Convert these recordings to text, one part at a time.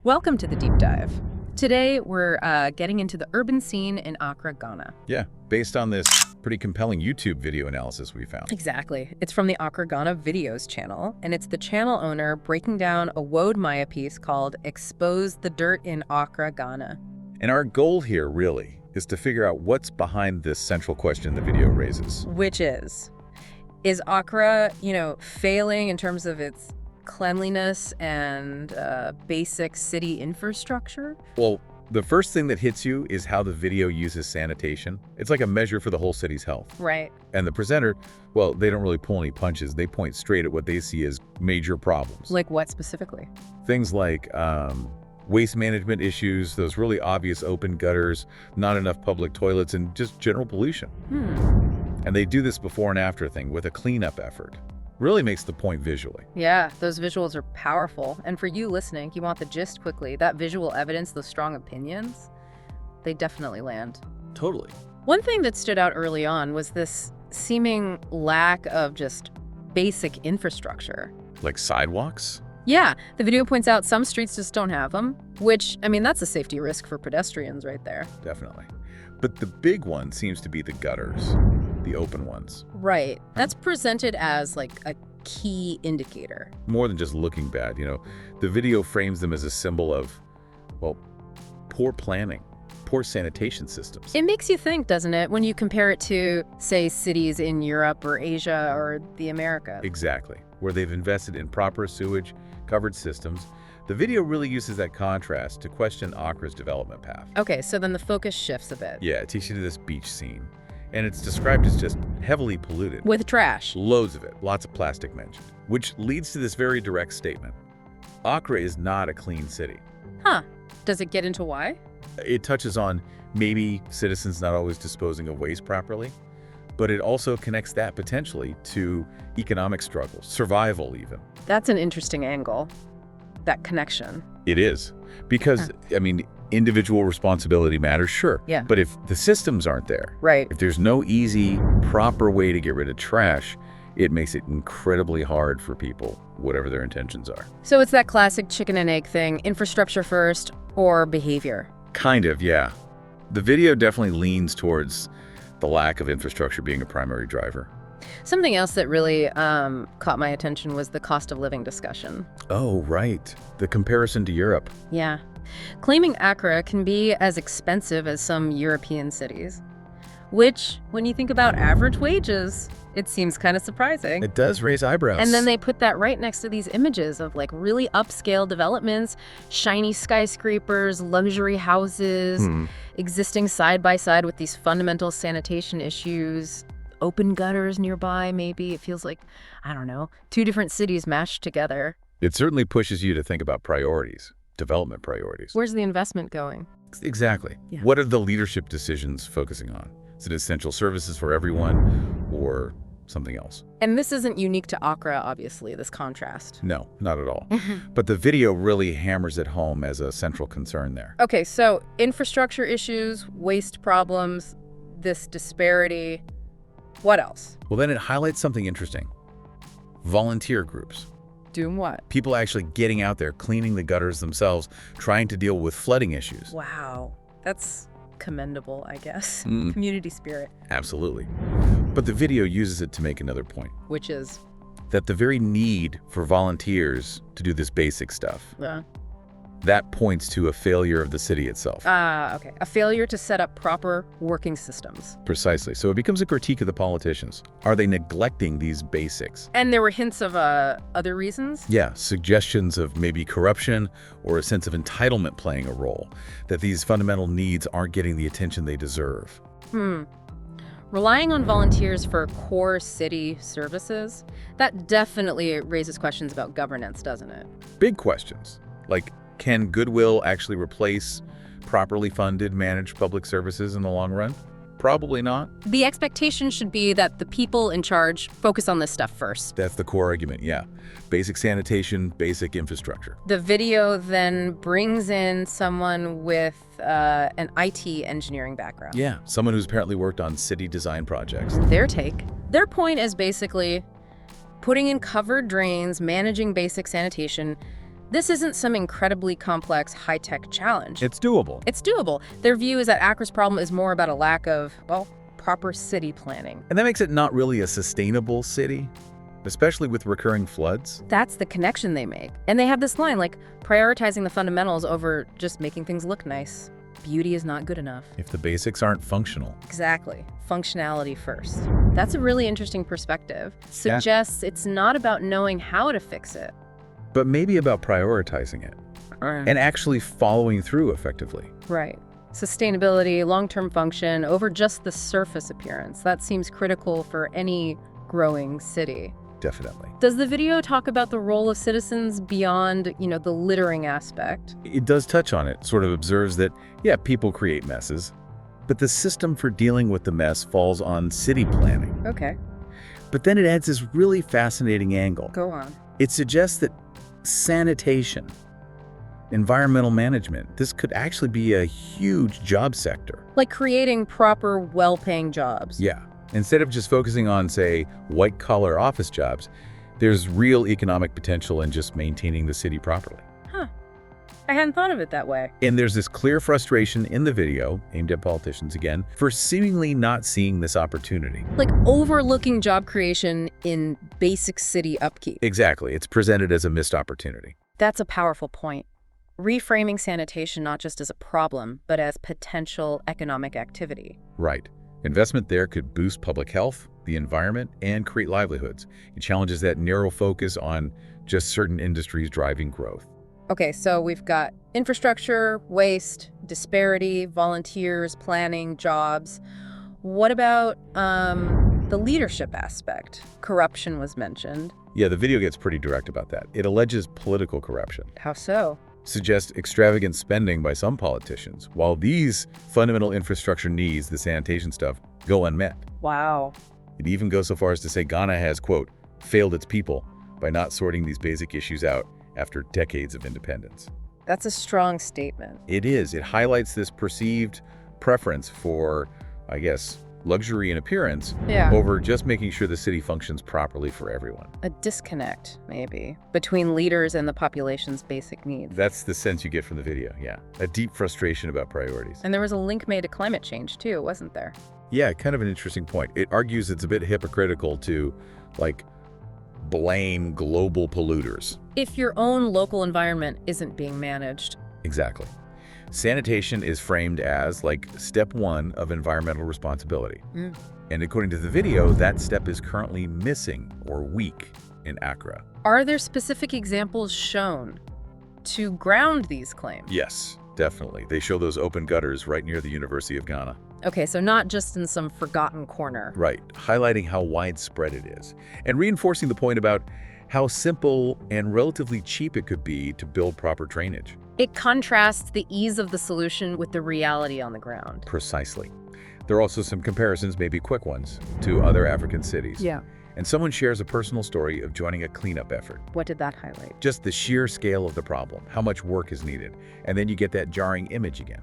Welcome to the Deep Dive. Today, we're getting into the urban scene in Accra, Ghana. Yeah, based on this pretty compelling YouTube video analysis we found. Exactly. It's from the Accra Ghana Videos channel, and it's the channel owner breaking down a Wode Maya piece called Expose the Dirt in Accra, Ghana. And our goal here, really, is to figure out what's behind this central question the video raises. Which is Accra, failing in terms of its cleanliness and basic city infrastructure? Well, the first thing that hits you is how the video uses sanitation. It's like a measure for the whole city's health. Right. And the presenter, well, they don't really pull any punches. They point straight at what they see as major problems. Like what specifically? Things like waste management issues, those really obvious open gutters, not enough public toilets, and just general pollution. And they do this before and after thing with a cleanup effort. Really makes the point visually. Yeah, those visuals are powerful. And for you listening, you want the gist quickly. That visual evidence, those strong opinions, they definitely land. Totally. One thing that stood out early on was this seeming lack of just basic infrastructure. Like sidewalks? Yeah, the video points out some streets just don't have them, which, that's a safety risk for pedestrians right there. Definitely. But the big one seems to be the gutters, the open ones. Right. That's presented as like a key indicator. More than just looking bad, the video frames them as a symbol of, well, poor planning, poor sanitation systems. It makes you think, doesn't it, when you compare it to, say, cities in Europe or Asia or the Americas? Exactly, where they've invested in proper sewage-covered systems. The video really uses that contrast to question Accra's development path. Okay, so then the focus shifts a bit. Yeah, it takes you to this beach scene, and it's described as just heavily polluted. With trash. Loads of it, lots of plastic mentioned, which leads to this very direct statement. Accra is not a clean city. Huh. Does it get into why? It touches on maybe citizens not always disposing of waste properly, but it also connects that potentially to economic struggles, survival even. That's an interesting angle. That connection. It is. Because, individual responsibility matters, sure. Yeah. But if the systems aren't there, right, if there's no easy, proper way to get rid of trash, it makes it incredibly hard for people, whatever their intentions are. So it's that classic chicken and egg thing, infrastructure first or behavior? Kind of, yeah. The video definitely leans towards the lack of infrastructure being a primary driver. Something else that really caught my attention was the cost of living discussion. Oh, right. The comparison to Europe. Yeah. Claiming Accra can be as expensive as some European cities, which, when you think about average wages, it seems kind of surprising. It does raise eyebrows. And then they put that right next to these images of like really upscale developments, shiny skyscrapers, luxury houses, existing side by side with these fundamental sanitation issues. Open gutters nearby, maybe. It feels like, I don't know, two different cities mashed together. It certainly pushes you to think about priorities, development priorities. Where's the investment going? Exactly. Yeah. What are the leadership decisions focusing on? Is it essential services for everyone or something else? And this isn't unique to Accra, obviously, this contrast. No, not at all. But the video really hammers it home as a central concern there. Okay, so infrastructure issues, waste problems, this disparity. What else? Well, then it highlights something interesting. Volunteer groups. Doing what? People actually getting out there, cleaning the gutters themselves, trying to deal with flooding issues. Wow. That's commendable, I guess. Community spirit. Absolutely. But the video uses it to make another point. Which is? That the very need for volunteers to do this basic stuff, Yeah. that points to a failure of the city itself. Okay. A failure to set up proper working systems. Precisely. So it becomes a critique of the politicians. Are they neglecting these basics? And there were hints of other reasons? Yeah, suggestions of maybe corruption or a sense of entitlement playing a role, that these fundamental needs aren't getting the attention they deserve. Relying on volunteers for core city services, that definitely raises questions about governance, doesn't it? Big questions, like, can goodwill actually replace properly funded, managed public services in the long run? Probably not. The expectation should be that the people in charge focus on this stuff first. That's the core argument, yeah. Basic sanitation, basic infrastructure. The video then brings in someone with an IT engineering background. Yeah, someone who's apparently worked on city design projects. Their point is basically putting in covered drains, managing basic sanitation, This isn't some incredibly complex, high-tech challenge. It's doable. It's doable. Their view is that Accra's problem is more about a lack of, well, proper city planning. And that makes it not really a sustainable city, especially with recurring floods. That's the connection they make. And they have this line, like, prioritizing the fundamentals over just making things look nice. Beauty is not good enough. If the basics aren't functional. Exactly. Functionality first. That's a really interesting perspective. Suggests it's not about knowing how to fix it. But maybe about prioritizing it and actually following through effectively. Right. Sustainability, long-term function, over just the surface appearance. That seems critical for any growing city. Definitely. Does the video talk about the role of citizens beyond, the littering aspect? It does touch on it, sort of observes that, yeah, people create messes, but the system for dealing with the mess falls on city planning. Okay. But then it adds this really fascinating angle. Go on. It suggests that sanitation, environmental management, this could actually be a huge job sector. Like creating proper, well-paying jobs. Yeah. Instead of just focusing on, say, white-collar office jobs, there's real economic potential in just maintaining the city properly. Huh. I hadn't thought of it that way. And there's this clear frustration in the video, aimed at politicians again, for seemingly not seeing this opportunity. Like overlooking job creation in basic city upkeep. Exactly. It's presented as a missed opportunity. That's a powerful point. Reframing sanitation not just as a problem, but as potential economic activity. Right. Investment there could boost public health, the environment, and create livelihoods. It challenges that narrow focus on just certain industries driving growth. Okay, so we've got infrastructure, waste, disparity, volunteers, planning, jobs. What about the leadership aspect? Corruption was mentioned. Yeah, the video gets pretty direct about that. It alleges political corruption. How so? Suggests extravagant spending by some politicians, while these fundamental infrastructure needs, the sanitation stuff, go unmet. Wow. It even goes so far as to say Ghana has, quote, failed its people by not sorting these basic issues out after decades of independence. That's a strong statement. It is. It highlights this perceived preference for, I guess, luxury and appearance over just making sure the city functions properly for everyone. A disconnect, maybe, between leaders and the population's basic needs. That's the sense you get from the video, yeah. A deep frustration about priorities. And there was a link made to climate change, too, wasn't there? Yeah, kind of an interesting point. It argues it's a bit hypocritical to, blame global polluters. If your own local environment isn't being managed. Exactly. Sanitation is framed as, step one of environmental responsibility. And according to the video, that step is currently missing or weak in Accra. Are there specific examples shown to ground these claims? Yes, definitely. They show those open gutters right near the University of Ghana. Okay, so not just in some forgotten corner. Right, highlighting how widespread it is, and reinforcing the point about how simple and relatively cheap it could be to build proper drainage. It contrasts the ease of the solution with the reality on the ground. Precisely. There are also some comparisons, maybe quick ones, to other African cities. Yeah. And someone shares a personal story of joining a cleanup effort. What did that highlight? Just the sheer scale of the problem, how much work is needed. And then you get that jarring image again,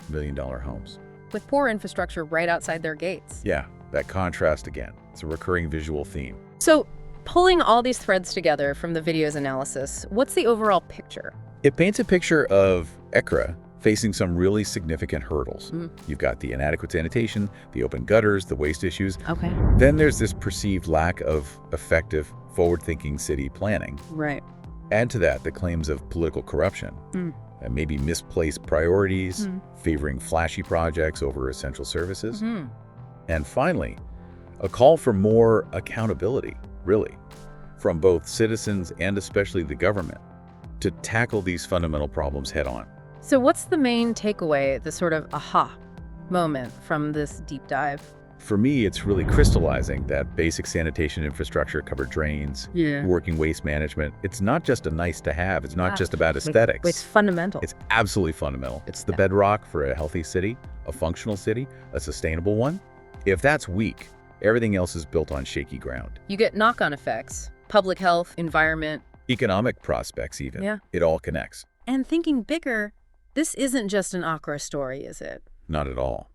million-dollar homes. With poor infrastructure right outside their gates. Yeah, that contrast again. It's a recurring visual theme. So, pulling all these threads together from the video's analysis, what's the overall picture? It paints a picture of Accra facing some really significant hurdles. You've got the inadequate sanitation, the open gutters, the waste issues. Okay. Then there's this perceived lack of effective, forward-thinking city planning. Right. Add to that the claims of political corruption, and maybe misplaced priorities, favoring flashy projects over essential services. And finally, a call for more accountability, really, from both citizens and especially the government to tackle these fundamental problems head on. So what's the main takeaway, the sort of aha moment from this deep dive? For me, it's really crystallizing that basic sanitation infrastructure, covered drains, working waste management. It's not just a nice to have. It's not just about aesthetics. It's fundamental. It's absolutely fundamental. It's the bedrock for a healthy city, a functional city, a sustainable one. If that's weak, everything else is built on shaky ground. You get knock-on effects, public health, environment. Economic prospects even. Yeah. It all connects. And thinking bigger, this isn't just an Accra story, is it? Not at all.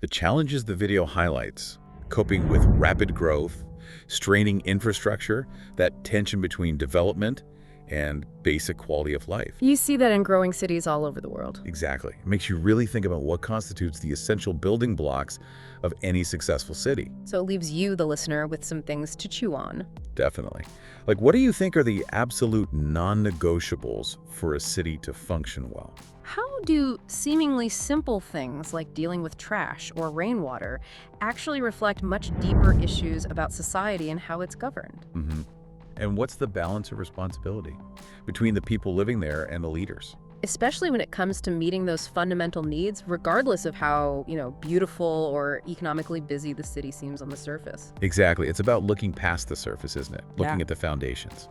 The challenges the video highlights, coping with rapid growth, straining infrastructure, that tension between development and basic quality of life. You see that in growing cities all over the world. Exactly. It makes you really think about what constitutes the essential building blocks of any successful city. So it leaves you, the listener, with some things to chew on. Definitely. Like, what do you think are the absolute non-negotiables for a city to function well? How do seemingly simple things like dealing with trash or rainwater actually reflect much deeper issues about society and how it's governed? And what's the balance of responsibility between the people living there and the leaders? Especially when it comes to meeting those fundamental needs, regardless of how, beautiful or economically busy the city seems on the surface. Exactly. It's about looking past the surface, isn't it? Looking Yeah. at the foundations.